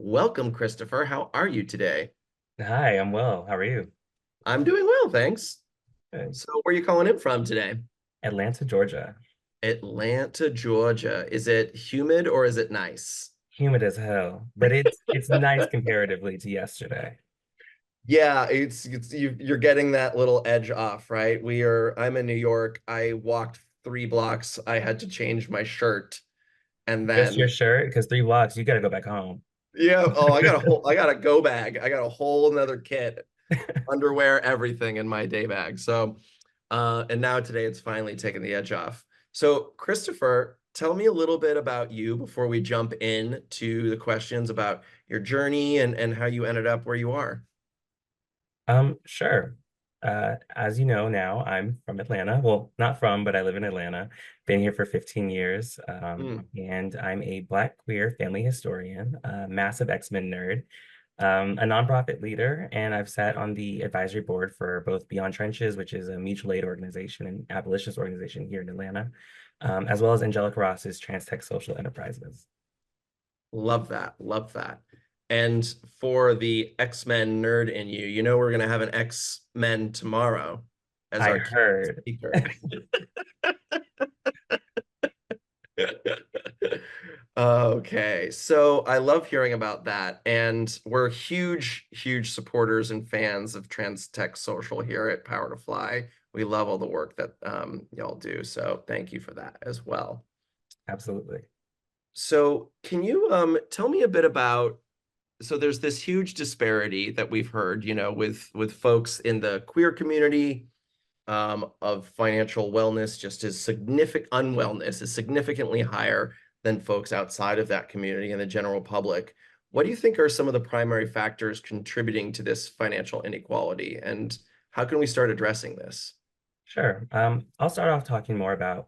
Welcome, Christopher. How are you today? Hi, I'm well. How are you? I'm doing well, thanks. Good. So, where are you calling in from today? Atlanta, Georgia. Atlanta, Georgia. Is it humid or is it nice? Humid as hell, but it's nice comparatively to yesterday. Yeah, you're getting that little edge off, right? I'm in New York. I walked 3 blocks. I had to change my shirt. And Just your then, shirt, because 3 blocks, you got to go back home. yeah, I got a go bag. I got a whole another kit, underwear, everything in my day bag. So, and now today it's finally taken the edge off. So, Christopher, tell me a little bit about you before we jump in to the questions about your journey and how you ended up where you are. Sure. As you know now, I'm from Atlanta. Well, not from, but I live in Atlanta. Been here for 15 years. Mm, And I'm a Black queer family historian, a massive X-Men nerd, a nonprofit leader, and I've sat on the advisory board for both Beyond Trenches, which is a mutual aid organization and abolitionist organization here in Atlanta, as well as Angelica Ross's Trans Tech Social Enterprises. love that. Love that. And for the X-Men nerd in you, you know we're going to have an X-Men tomorrow as I our keynote heard. speaker. Okay, so I love hearing about that, and we're huge, huge supporters and fans of Trans Tech Social here at Power to Fly. We love all the work that y'all do, so thank you for that as well. Absolutely. So, can you tell me a bit about? So, there's this huge disparity that we've heard, with folks in the queer community of financial wellness, just as significant unwellness is significantly higher than folks outside of that community and the general public. What do you think are some of the primary factors contributing to this financial inequality, and how can we start addressing this? Sure. I'll start off talking more about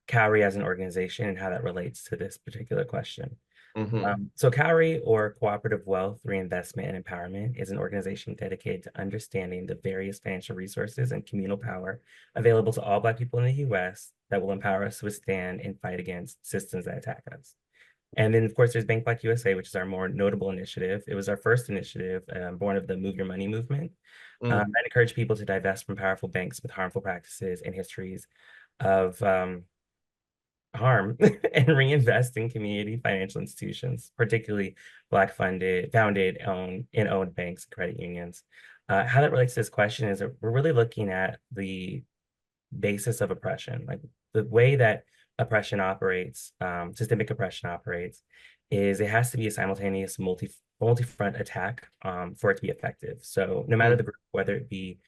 COWRIE as an organization and how that relates to this particular question. Hmm. So COWRIE, or Cooperative Wealth Reinvestment and Empowerment, is an organization dedicated to understanding the various financial resources and communal power available to all Black people in the U.S. that will empower us to withstand and fight against systems that attack us. And then, of course, there's Bank Black USA, which is our more notable initiative. It was our first initiative, born of the Move Your Money movement, Mm, that encouraged people to divest from powerful banks with harmful practices and histories of harm and reinvest in community financial institutions, particularly Black funded, founded, owned banks and credit unions. How that relates to this question is that we're really looking at the basis of oppression, like the way that oppression operates, systemic oppression operates, is it has to be a simultaneous multi-front attack for it to be effective. So no matter mm, the group, whether it be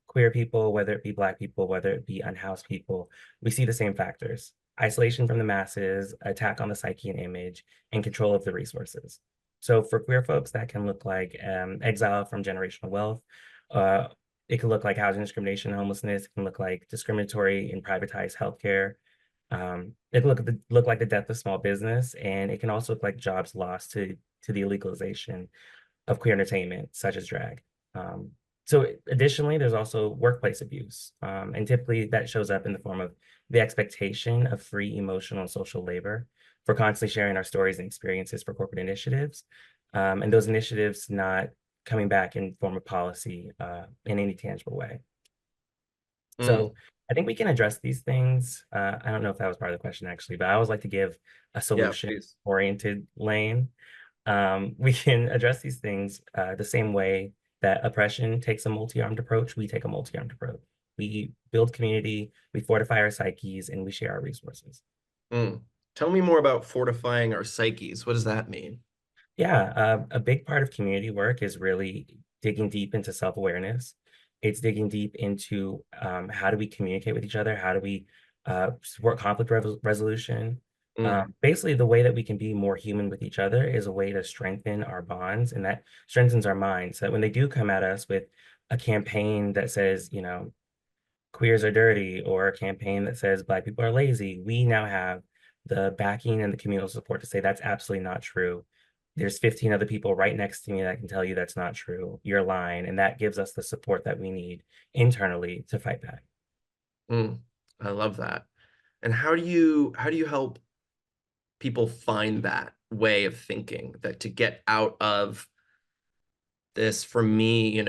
queer people, whether it be Black people, whether it be unhoused people, we see the same factors: isolation from the masses, attack on the psyche and image, and control of the resources. So for queer folks, that can look like exile from generational wealth. Uh, it can look like housing discrimination, homelessness. It can look like discriminatory and privatized healthcare. It can look like the death of small business, and it can also look like jobs lost to the illegalization of queer entertainment, such as drag. Um, so additionally, there's also workplace abuse. And typically that shows up in the form of the expectation of free emotional and social labor for constantly sharing our stories and experiences for corporate initiatives. And those initiatives not coming back in form of policy in any tangible way. mm. So I think we can address these things. I don't know if that was part of the question actually, but I always like to give a Yeah, solution please. oriented lane. We can address these things the same way that oppression takes a multi-armed approach. We take a multi-armed approach. We build community, we fortify our psyches, and we share our resources. Mm. Tell me more about fortifying our psyches. What does that mean? Yeah, a big part of community work is really digging deep into self-awareness. It's digging deep into how do we communicate with each other? How do we support conflict resolution? Mm, Basically, the way that we can be more human with each other is a way to strengthen our bonds, and that strengthens our minds. So that when they do come at us with a campaign that says, queers are dirty, or a campaign that says Black people are lazy, we now have the backing and the communal support to say that's absolutely not true. There's 15 other people right next to me that can tell you that's not true. You're lying. And that gives us the support that we need internally to fight back. mm. I love that. And how do you help people find that? way of thinking, that to get out of this, for me,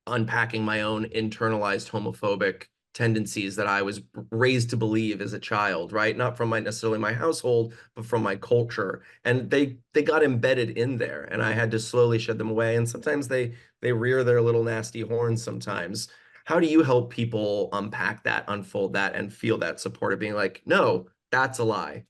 unpacking my own internalized homophobic tendencies that I was raised to believe as a child, right? Not from necessarily my household, but from my culture. And they got embedded in there, and I had to slowly shed them away. And sometimes they rear their little nasty horns sometimes. How do you help people unpack that, unfold that, and feel that support of being like, no, that's a lie?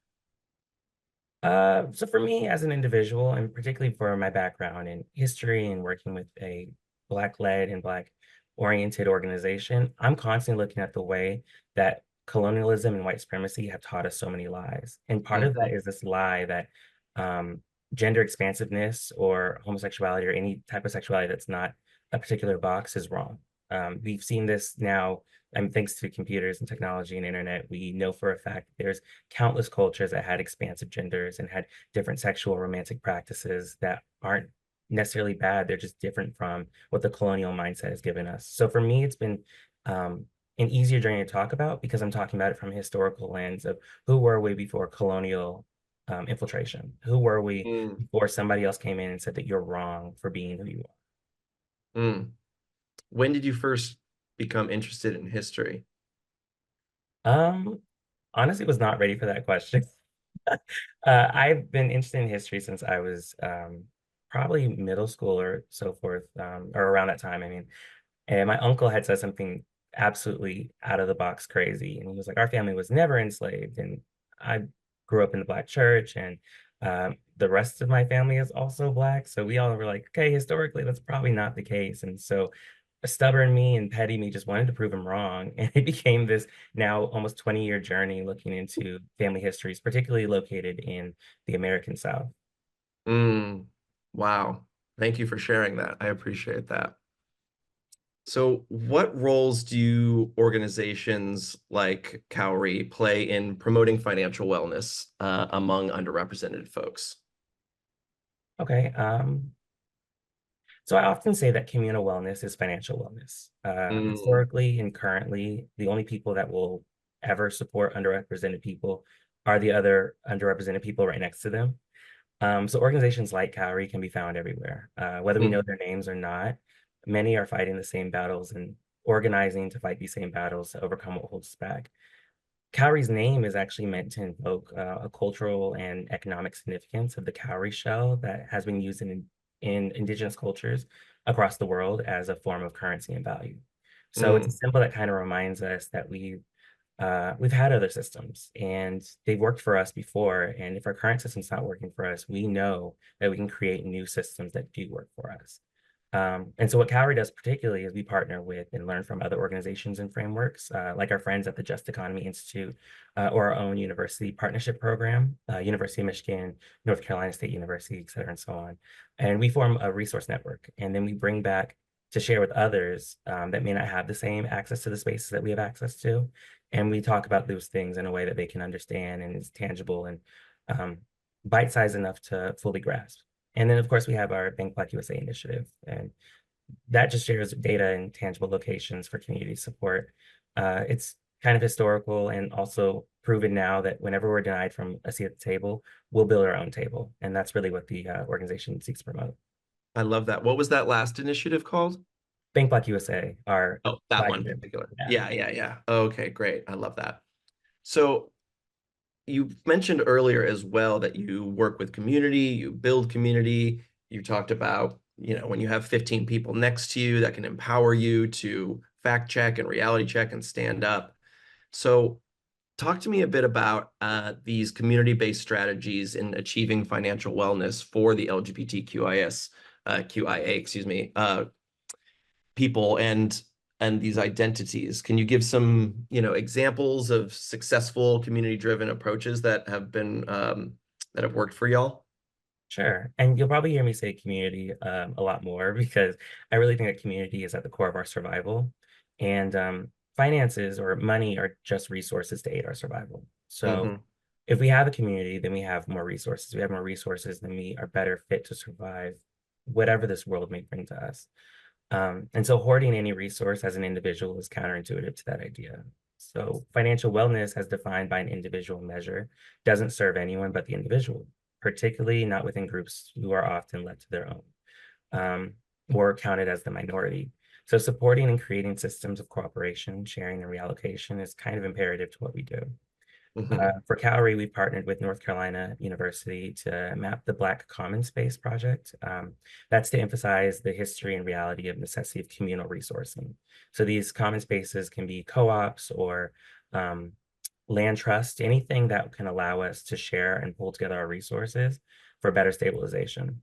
So for me as an individual, and particularly for my background in history and working with a Black-led and Black-oriented organization, I'm constantly looking at the way that colonialism and white supremacy have taught us so many lies. And part of Mhm. that is this lie that gender expansiveness or homosexuality or any type of sexuality that's not a particular box is wrong. We've seen this now, and thanks to computers and technology and internet, we know for a fact there's countless cultures that had expansive genders and had different sexual romantic practices that aren't necessarily bad. They're just different from what the colonial mindset has given us. So for me, it's been an easier journey to talk about because I'm talking about it from a historical lens of who were we before colonial infiltration? Who were we Mm, before somebody else came in and said that you're wrong for being who you mm. When did you first become interested in history? are? Honestly, was not ready for that question. I've been interested in history since I was probably middle school or so forth, or around that time. I mean, and my uncle had said something absolutely out of the box crazy. And he was like, our family was never enslaved. And I grew up in the Black church, and the rest of my family is also Black. So we all were like, okay, historically, that's probably not the case. And so stubborn me and petty me just wanted to prove him wrong. And it became this now almost 20-year journey looking into family histories, particularly located in the American South. Mm, wow. Thank you for sharing that. I appreciate that. So, what roles do organizations like COWRIE play in promoting financial wellness among underrepresented folks? Okay. So I often say that communal wellness is financial wellness. Mm, Historically and currently, the only people that will ever support underrepresented people are the other underrepresented people right next to them. So organizations like COWRIE can be found everywhere. Whether we know mm, their names or not, many are fighting the same battles and organizing to fight these same battles to overcome what holds us back. Cowrie's name is actually meant to invoke a cultural and economic significance of the cowrie shell that has been used in indigenous cultures across the world as a form of currency and value. So it's a mm. symbol that kind of reminds us that we've had other systems and they've worked for us before. And if our current system's not working for us, we know that we can create new systems that do work for us. And so what Cowrie does particularly is we partner with and learn from other organizations and frameworks, like our friends at the Just Economy Institute, or our own university partnership program, University of Michigan, North Carolina State University, et cetera, and so on. And we form a resource network, and then we bring back to share with others that may not have the same access to the spaces that we have access to. And we talk about those things in a way that they can understand and is tangible and um, bite-sized enough to fully grasp. And then, of course, we have our Bank Black USA initiative, and that just shares data and tangible locations for community support. It's kind of historical and also proven now that whenever we're denied from a seat at the table, we'll build our own table. And that's really what the organization seeks to promote. I love that. What was that last initiative called? Bank Black USA, our Oh, that one in flagship. particular. Yeah. Yeah, yeah, yeah. Okay, great. I love that. So, you mentioned earlier as well that you work with community, you build community. You talked about, when you have 15 people next to you that can empower you to fact check and reality check and stand up. So, talk to me a bit about these community-based strategies in achieving financial wellness for the QIA, excuse me, people and these identities. Can you give some, examples of successful community-driven approaches that have worked for y'all? Sure. And you'll probably hear me say community a lot more because I really think that community is at the core of our survival. And finances or money are just resources to aid our survival. So Hmm. if we have a community, then we have more resources. We have more resources, then we are better fit to survive whatever this world may bring to us. And so hoarding any resource as an individual is counterintuitive to that idea. So financial wellness, as defined by an individual measure, doesn't serve anyone but the individual. particularly not within groups who are often left to their own, or counted as the minority. So supporting and creating systems of cooperation, sharing, and reallocation is kind of imperative to what we do. Mhm. For COWRIE, we've partnered with North Carolina University to map the Black Common Space project. That's to emphasize the history and reality of necessity of communal resourcing. So these common spaces can be co-ops or um, land trust, anything that can allow us to share and pull together our resources for better stabilization.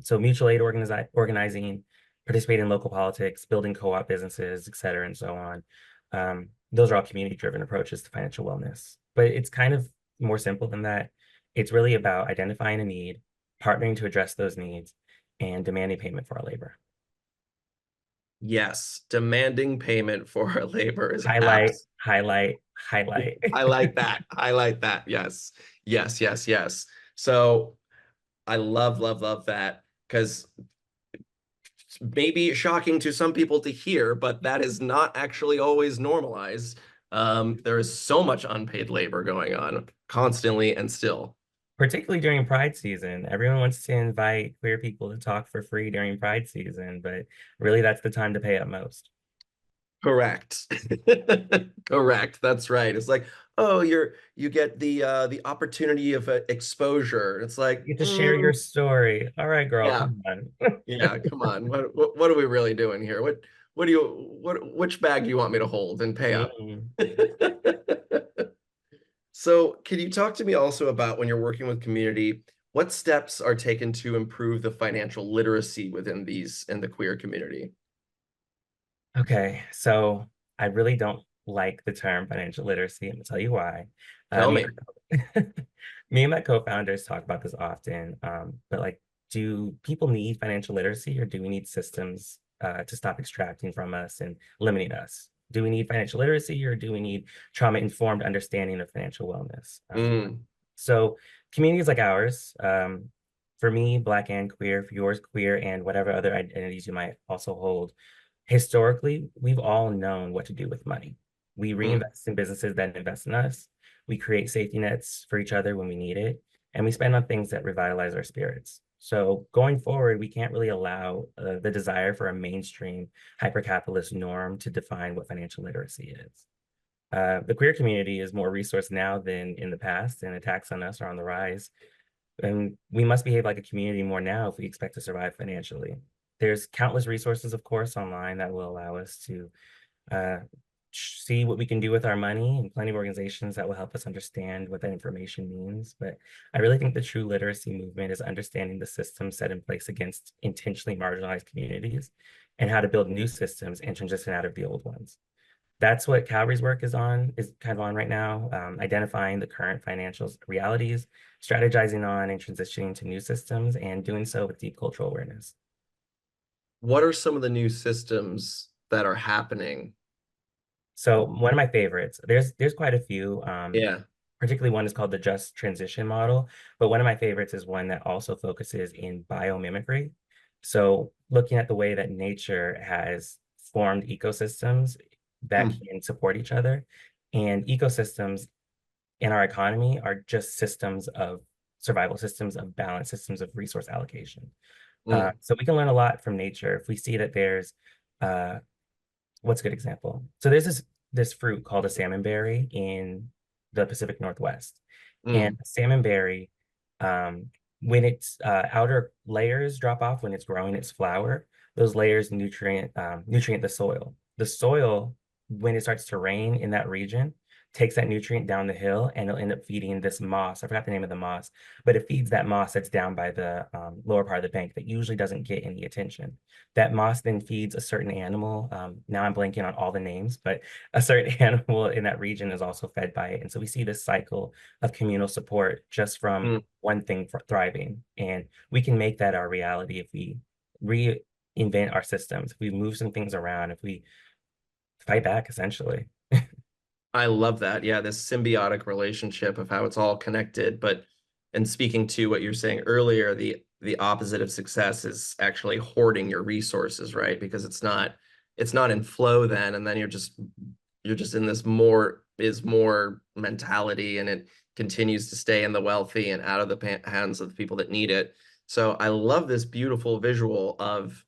So mutual aid organizing, participate in local politics, building co-op businesses, et cetera, and so on. Those are all community-driven approaches to financial wellness. But it's kind of more simple than that. It's really about identifying a need, partnering to address those needs, and demanding payment for our labor. Yes, demanding payment for our labor is Highlight, abs. highlight, highlight. I like that. I like that. Yes. Yes, yes, yes. So I love, love, love that because maybe shocking to some people to hear, but that is not actually always normalized. There is so much unpaid labor going on constantly and still. Particularly during Pride season. Everyone wants to invite queer people to talk for free during Pride season, but really that's the time to pay up most. Correct. Correct. That's right. It's like, oh, you get the opportunity of exposure. It's like, You get to share your story. All right, girl, yeah, come on. yeah, come on. What are we really doing here? What do you which bag do you want me to hold and pay up? Mm. So, can you talk to me also about when you're working with community, what steps are taken to improve the financial literacy within these in the queer community? Okay, so I really don't like the term financial literacy. I'm gonna tell you why. Tell Me me. me and my co-founders talk about this often, but like, do people need financial literacy or do we need systems to stop extracting from us and limiting us? Do we need financial literacy or do we need trauma-informed understanding of financial wellness? Mm, So communities like ours, for me, Black and queer, for yours, queer, and whatever other identities you might also hold, historically, we've all known what to do with money. We mm. reinvest in businesses that invest in us. We create safety nets for each other when we need it, and we spend on things that revitalize our spirits. So going forward, we can't really allow the desire for a mainstream hyper-capitalist norm to define what financial literacy is. The queer community is more resourced now than in the past, and attacks on us are on the rise. And we must behave like a community more now if we expect to survive financially. There's countless resources, of course, online that will allow us to uh, see what we can do with our money, and plenty of organizations that will help us understand what that information means. But I really think the true literacy movement is understanding the systems set in place against intentionally marginalized communities and how to build new systems and transition out of the old ones. That's what COWRIE's work is kind of on right now, identifying the current financial realities, strategizing on and transitioning to new systems, and doing so with deep cultural awareness. What are some of the new systems that are happening? So one of my favorites, there's quite a few, Yeah. particularly one is called the just transition model, but one of my favorites is one that also focuses in biomimicry. So looking at the way that nature has formed ecosystems that Hmm. can support each other, and ecosystems in our economy are just systems of survival, systems of balance, systems of resource allocation. Mm, So we can learn a lot from nature if we see that there's uh, what's a good example? So there's this fruit called a salmonberry in the Pacific Northwest, and mm, salmonberry, um, when its outer layers drop off when it's growing its flower, those layers nutrient the soil. The soil, when it starts to rain in that region, takes that nutrient down the hill, and it'll end up feeding this moss. I forgot the name of the moss, but it feeds that moss that's down by the lower part of the bank that usually doesn't get any attention. That moss then feeds a certain animal. Now I'm blanking on all the names, but a certain animal in that region is also fed by it. And so we see this cycle of communal support just from mm. one thing for thriving. And we can make that our reality if we reinvent our systems, if we move some things around, if we fight back, essentially. I love that. Yeah, this symbiotic relationship of how it's all connected. But and speaking to what you're saying earlier, the opposite of success is actually hoarding your resources, right? Because it's not in flow then, and then you're just in this more is more mentality, and continues to stay in the wealthy and out of the hands of the people that need it. So I love this beautiful visual of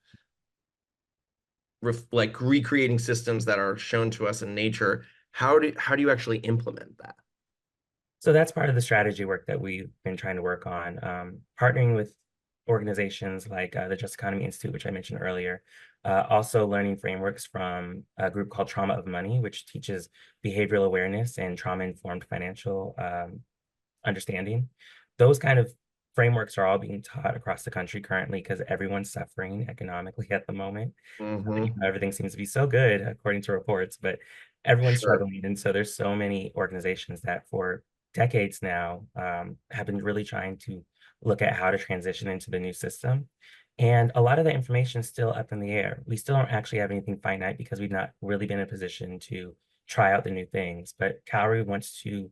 like recreating systems that are shown to us in nature. How do you actually implement that? So that's part of the strategy work that we've been trying to work on, partnering with organizations like the Just Economy Institute, which I mentioned earlier, also learning frameworks from a group called Trauma of Money, which teaches behavioral awareness and trauma-informed financial understanding. Those kind of frameworks are all being taught across the country currently because everyone's suffering economically at the moment. Mm-hmm. Everything seems to be so good according to reports, but everyone's Sure. struggling. And so there's so many organizations that for decades now have been really trying to look at how to transition into the new system. And a lot of the information is still up in the air. We still don't actually have anything finite because we've not really been in a position to try out the new things. But COWRIE wants to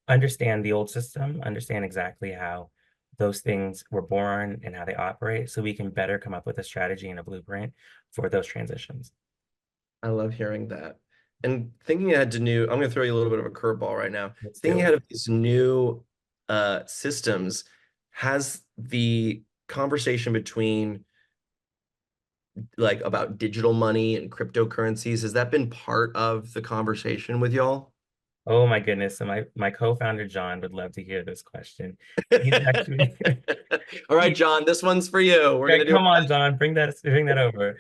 understand the old system, understand exactly how those things were born and how they operate, so we can better come up with a strategy and a blueprint for those transitions. I love hearing that. And thinking ahead to new, I'm going to throw you a little bit of a curveball right now. Let's do Thinking it. ahead of these new systems, has the conversation between like about digital money and cryptocurrencies, has that been part of the conversation with y'all? Oh my goodness. So my co-founder John would love to hear this question. He's actually All right, he, John, this one's for you. We're yeah, gonna do come on, John, bring that over.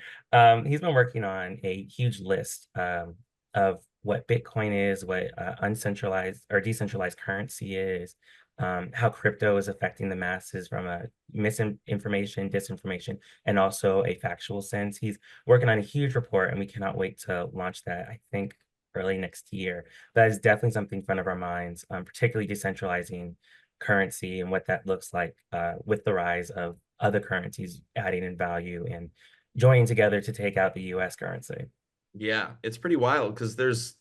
He's been working on a huge list of what Bitcoin is, what uncentralized or decentralized currency is, how crypto is affecting the masses from a misinformation, disinformation, and also a factual sense. He's working on a huge report, and we cannot wait to launch that, I think, early next year. That is definitely something front of our minds, particularly decentralizing currency and what that looks like with the rise of other currencies adding in value and joining together to take out the US currency. Yeah, it's pretty wild because there's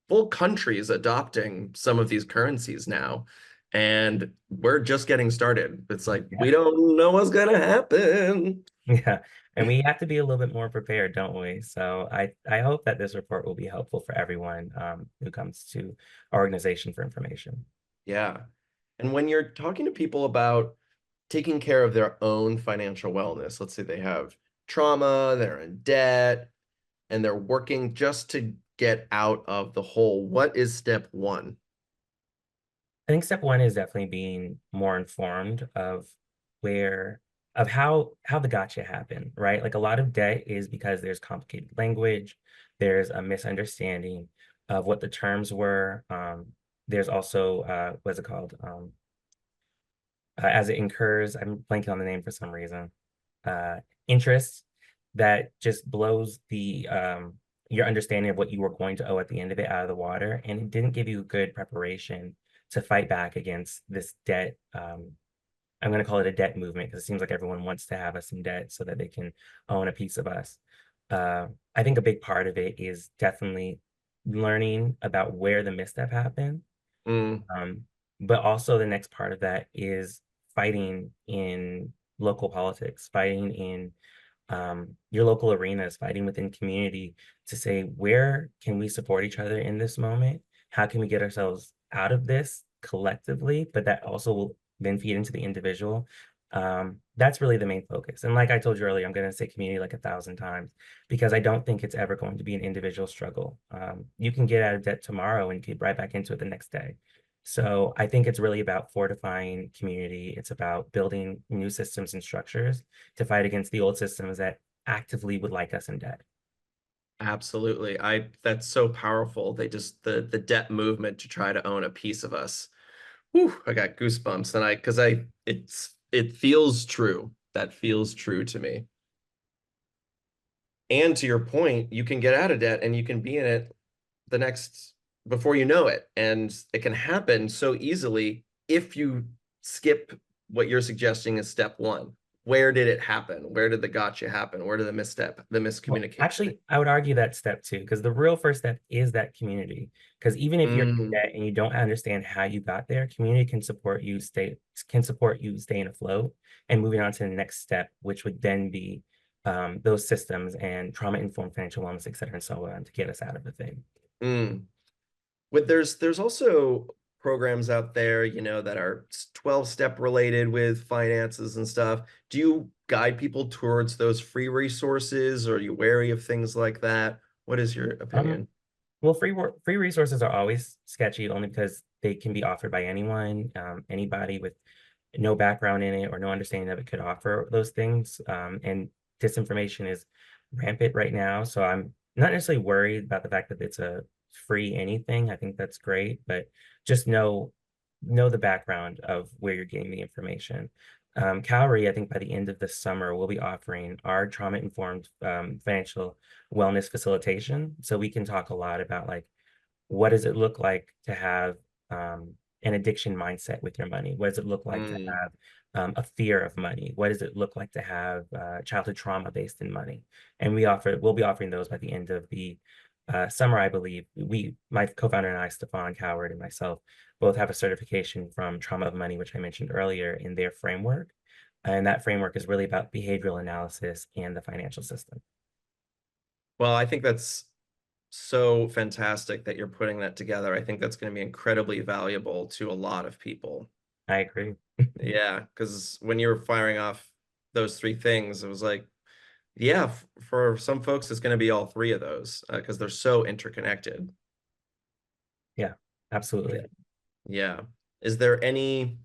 full countries adopting some of these currencies now, and we're just getting started. It's like we Yeah. don't know what's gonna happen. Yeah. And we have to be a little bit more prepared, don't we? So I hope that this report will be helpful for everyone who comes to our organization for information. Yeah. And when you're talking to people about taking care of their own financial wellness, let's say they have trauma, they're in debt, and they're working just to get out of the hole, what is step one? I think step one is definitely being more informed of where of how the gotcha happened, right? Like a lot of debt is because there's complicated language, there's a misunderstanding of what the terms were. There's also what's it called? As it incurs, I'm blanking on the name for some reason. Uh, interest that just blows the your understanding of what you were going to owe at the end of it out of the water, and it didn't give you good preparation to fight back against this debt. I'm going to call it a debt movement because it seems like everyone wants to have us in debt so that they can own a piece of us. I think a big part of it is definitely learning about where the misstep happened. Mm, Um, but also the next part of that is fighting in local politics, fighting in your local arenas, fighting within community to say, where can we support each other in this moment? How can we get ourselves out of this collectively? But that also will then feed into the individual. That's really the main focus. And like I told you earlier, I'm going to say community like 1,000 times because I don't think it's ever going to be an individual struggle. You can get out of debt tomorrow and get right back into it the next day. So I think it's really about fortifying community. It's about building new systems and structures to fight against the old systems that actively would like us in debt. absolutely. That's so powerful. They just the debt movement to try to own a piece of us. Whew, I got goosebumps and it feels true. That feels true to me. And to your point, you can get out of debt and you can be in it the next before you know it. And it can happen so easily if you skip what you're suggesting is step one. Where did it happen? Where did the gotcha happen? Where did the misstep, the Well, miscommunication? actually, I would argue that step two, because the real first step is that community. Because even if you're in Mm, debt and you don't understand how you got there, community can support you staying afloat and moving on to the next step, which would then be those systems and trauma-informed financial wellness, et cetera, and so on to get us out of the thing. mm. There's also programs out there, that are 12-step related with finances and stuff. Do you guide people towards those free resources, or are you wary of things like that? What is your Um, opinion? well, free resources are always sketchy only because they can be offered by anyone, anybody with no background in it or no understanding of it could offer those things. And disinformation is rampant right now. So I'm not necessarily worried about the fact that it's a free anything. I think that's great, but just know the background of where you're getting the information. COWRIE, I think by the end of the summer, we'll be offering our trauma-informed financial wellness facilitation. So we can talk a lot about like what does it look like to have an addiction mindset with your money? What does it look like to Mm, have a fear of money? What does it look like to have childhood trauma based in money? And we'll be offering those by the end of the summer, I believe. My co-founder and I, Stefan Coward and myself, both have a certification from Trauma of Money, which I mentioned earlier in their framework. And that framework is really about behavioral analysis and the financial system. well, I think that's so fantastic that you're putting that together. I think that's going to be incredibly valuable to a lot of people. I agree. Yeah, because when you were firing off those three things, it was like, yeah, for some folks, it's going to be all three of those because they're so interconnected. Yeah, Yeah. absolutely. Yeah. Is there any,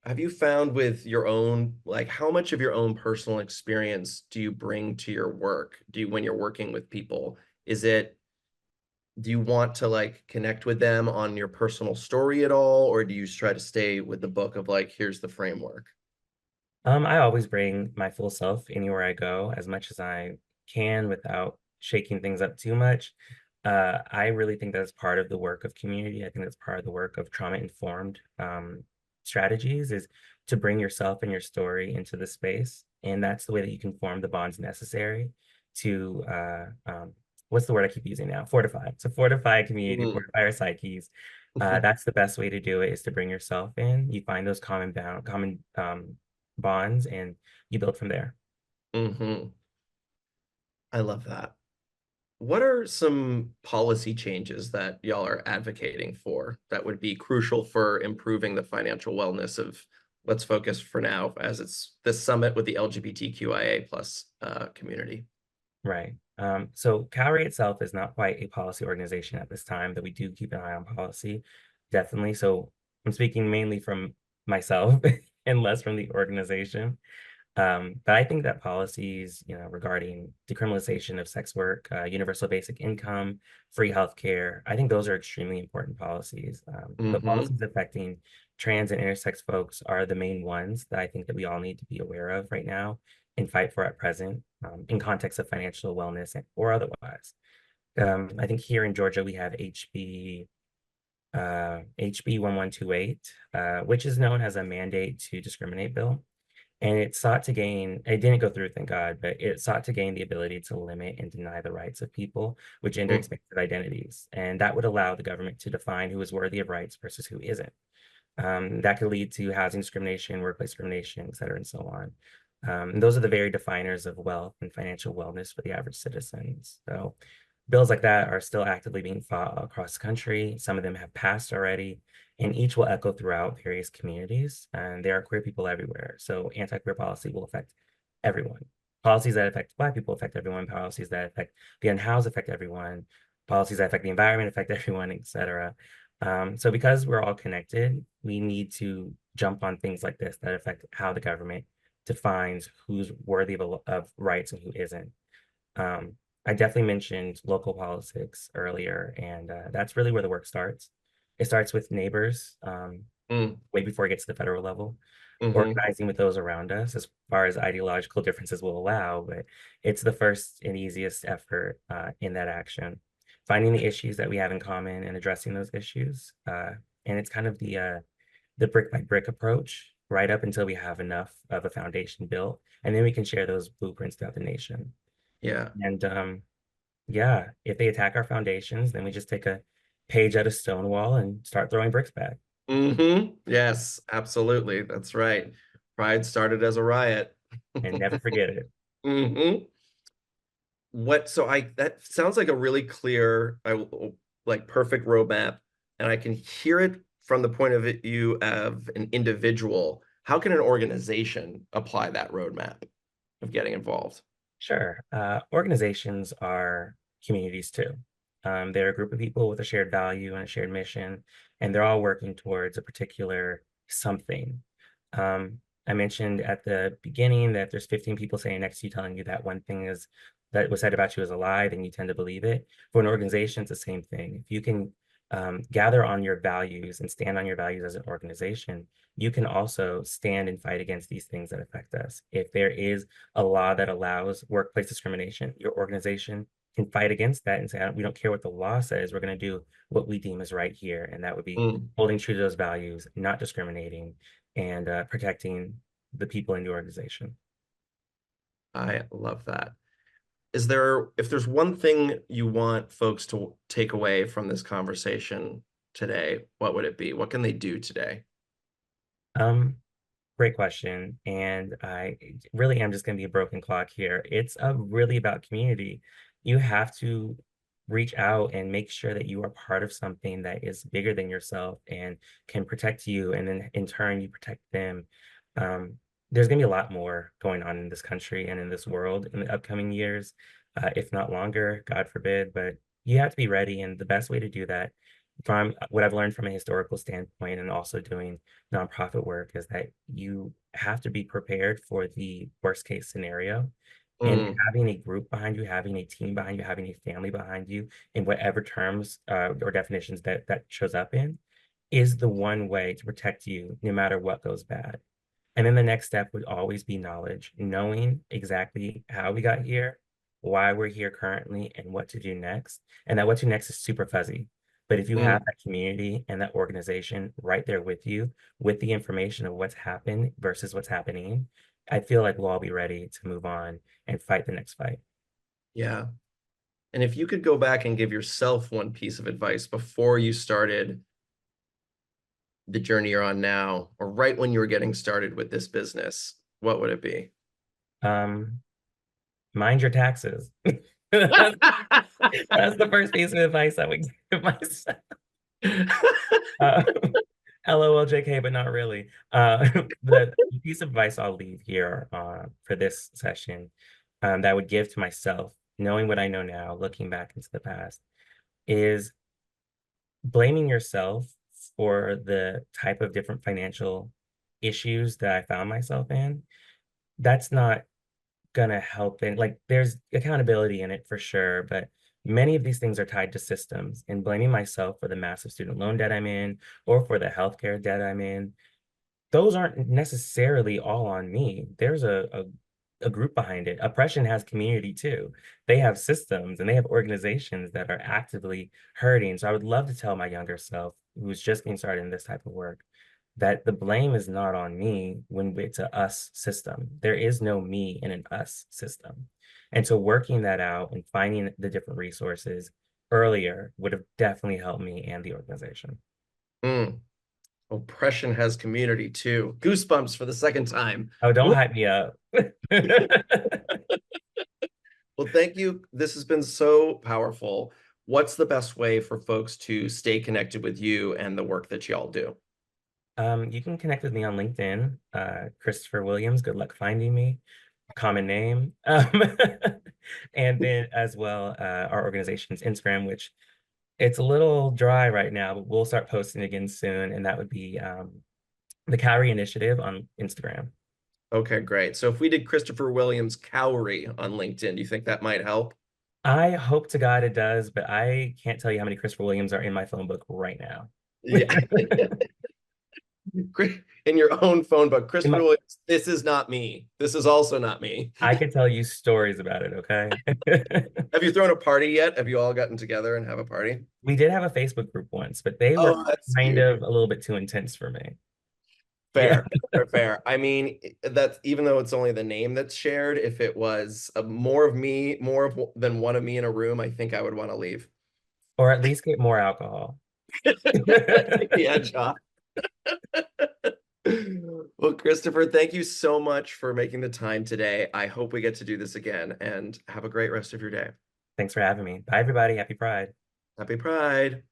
have you found with your own, like, how much of your own personal experience do you bring to your work? When you're working with people, is it, do you want to like connect with them on your personal story at all? Or do you try to stay with the book of like, here's the framework? I always bring my full self anywhere I go as much as I can without shaking things up too much. I really think that's part of the work of community. I think that's part of the work of trauma-informed strategies is to bring yourself and your story into the space. And that's the way that you can form the bonds necessary to, what's the word I keep using now? Fortify. To fortify a community, Mhm. fortify our psyches. That's the best way to do it is to bring yourself in. You find those common bonds and you build from there. Mhm. I love that. What are some policy changes that y'all are advocating for that would be crucial for improving the financial wellness of, let's focus for now, as it's this summit with the LGBTQIA plus community? Right. So COWRIE itself is not quite a policy organization at this time, but we do keep an eye on policy, definitely. So I'm speaking mainly from myself and less from the organization. But I think that policies, regarding decriminalization of sex work, universal basic income, free healthcare, I think those are extremely important policies. The Mm-hmm. policies affecting trans and intersex folks are the main ones that I think that we all need to be aware of right now and fight for at present, in context of financial wellness or otherwise. I think here in Georgia, we have HB 1128, which is known as a mandate to discriminate bill. And it didn't go through, thank God, but it sought to gain the ability to limit and deny the rights of people with gender Mm, expansive identities. And that would allow the government to define who is worthy of rights versus who isn't. That could lead to housing discrimination, workplace discrimination, et cetera, and so on. And those are the very definers of wealth and financial wellness for the average citizens. So bills like that are still actively being fought across the country. Some of them have passed already, and each will echo throughout various communities. And there are queer people everywhere. So anti-queer policy will affect everyone. Policies that affect Black people affect everyone. Policies that affect the unhoused affect everyone. Policies that affect the environment affect everyone, et cetera. So because we're all connected, we need to jump on things like this that affect how the government defines who's worthy of rights and who isn't. Um, I definitely mentioned local politics earlier, and that's really where the work starts. It starts with neighbors, mm, way before it gets to the federal level, mm-hmm. organizing with those around us as far as ideological differences will allow, but it's the first and easiest effort in that action. Finding the issues that we have in common and addressing those issues. And it's kind of the brick by brick approach, right up until we have enough of a foundation built, and then we can share those blueprints throughout the nation. Yeah. And yeah, if they attack our foundations, then we just take a page out of Stonewall and start throwing bricks back Mm-hmm. Yes, absolutely. That's right. Pride started as a riot. and never forget it. Mm-hmm. That sounds like a really clear, like perfect roadmap and I can hear it from the point of view of an individual. How can an organization apply that roadmap of getting involved? Sure. Organizations are communities too. They're a group of people with a shared value and a shared mission, and they're all working towards a particular something. I mentioned at the beginning that there's 15 people sitting next to you telling you that one thing is that was said about you is a lie, then you tend to believe it. For an organization, it's the same thing. If you can gather on your values and stand on your values as an organization, you can also stand and fight against these things that affect us. If there is a law that allows workplace discrimination, your organization can fight against that and say, we don't care what the law says, we're going to do what we deem is right here. And that would be Mm, holding true to those values, not discriminating, and protecting the people in the organization. I love that. If there's one thing you want folks to take away from this conversation today, what would it be? What can they do today? Um, Great question. And I really am just going to be a broken clock here. It's really about community. You have to reach out and make sure that you are part of something that is bigger than yourself and can protect you. And then in turn, you protect them. Um, there's going to be a lot more going on in this country and in this world in the upcoming years, if not longer, God forbid. But you have to be ready. And the best way to do that, from what I've learned from a historical standpoint and also doing nonprofit work, is that you have to be prepared for the worst case scenario. And Mm, having a group behind you, having a team behind you, having a family behind you, in whatever terms or definitions that shows up in, is the one way to protect you no matter what goes bad. And then the next step would always be knowledge, knowing exactly how we got here, why we're here currently, and what to do next. And that what to next is super fuzzy. But if you have mm. that community and that organization right there with you, with the information of what's happened versus what's happening, I feel like we'll all be ready to move on and fight the next fight. Yeah. And if you could go back and give yourself one piece of advice before you started the journey you're on now, or right when you were getting started with this business, what would it be? Um, Mind your taxes. That's the first piece of advice I would give myself. Uh, LOL JK, but not really. The piece of advice I'll leave here for this session that I would give to myself, knowing what I know now, looking back into the past, is blaming yourself for the type of different financial issues that I found myself in. That's not gonna help. And like, there's accountability in it for sure, but many of these things are tied to systems, and blaming myself for the massive student loan debt I'm in or for the healthcare debt I'm in, those aren't necessarily all on me. There's a group behind it. Oppression has community too. They have systems and they have organizations that are actively hurting. So I would love to tell my younger self, who's just getting started in this type of work, that the blame is not on me when it's a us system. There is no me in an us system. And so working that out and finding the different resources earlier would have definitely helped me and the organization. Mm. Oppression has community too. Goosebumps for the second time. Oh, don't Woo! hype me up. Well, thank you. This has been so powerful. What's the best way for folks to stay connected with you and the work that y'all do? You can connect with me on LinkedIn, Christopher Williams. Good luck finding me. Common name. And then as well, our organization's Instagram, which it's a little dry right now, but we'll start posting again soon. And that would be the COWRIE Initiative on Instagram. Okay, great. So if we did Christopher Williams Cowrie on LinkedIn, do you think that might help? I hope to God it does, but I can't tell you how many Christopher Williams are in my phone book right now. Yeah. In your own phone book, In Christopher my, Williams, this is not me. This is also not me. I could tell you stories about it, okay? Have you thrown a party yet? Have you all gotten together and have a party? We did have a Facebook group once, but they were Oh, that's kind cute. of a little bit too intense for me. Yeah. Fair, fair, fair. I mean, that's even though it's only the name that's shared, if it was more of me, than one of me in a room, I think I would want to leave. Or at least get more alcohol. Take the edge off. Well, Christopher, thank you so much for making the time today. I hope we get to do this again and have a great rest of your day. Thanks for having me. Bye, everybody. Happy Pride. Happy Pride.